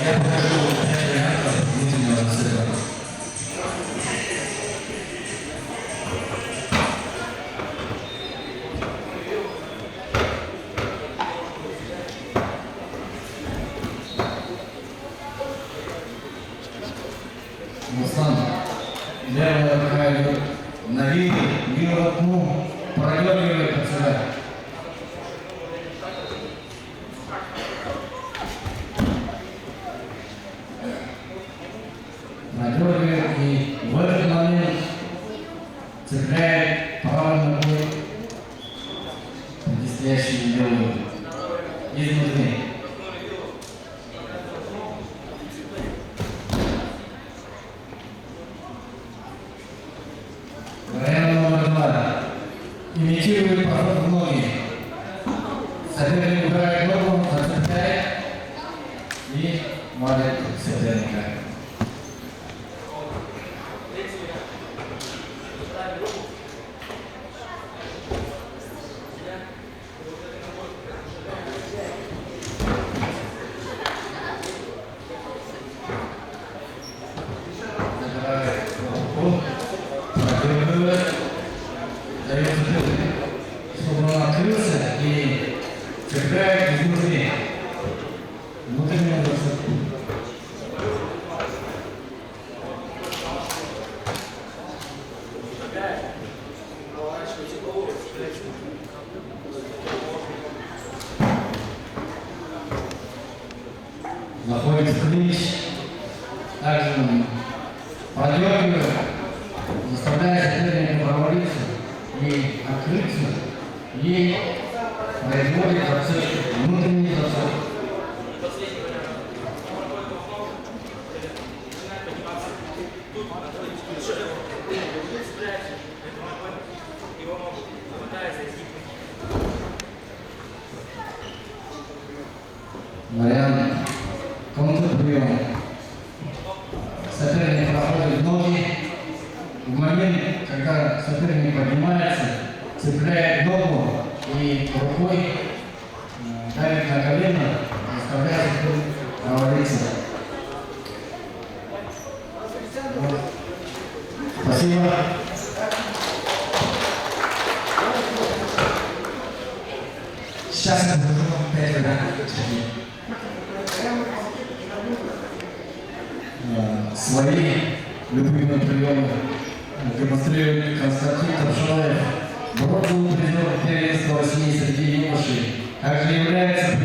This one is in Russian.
Я покажу метод внутреннего разрыва. Руслан, левая рука идет на вилы, вилу окну, продергивает от себя. Надергивает и в этот момент цепляет правой ногой предстоящую левую изнутри. Вариант номер 2. Имитирует поход в ноги. Соперник убирает ногу, зацепляет и валит соперника. Чтобы он открылся и цепляет изнутри. Внутреннюю высоту. Заходит в клинч. Также подергивает, заставляет соперника провалиться и открыться, и производит зацепку, внутренний зацеп. Вариант контрприем. Соперник проходит ноги. В момент, когда соперник поднимается, цепляет ногу и рукой давит на колено, заставляет провалиться. Спасибо. Сейчас я покажу вам 5 вариантов. Свои любимые приемы демонстрирует Константин Торшаев, бронзовый призер первенства России среди юношей, также является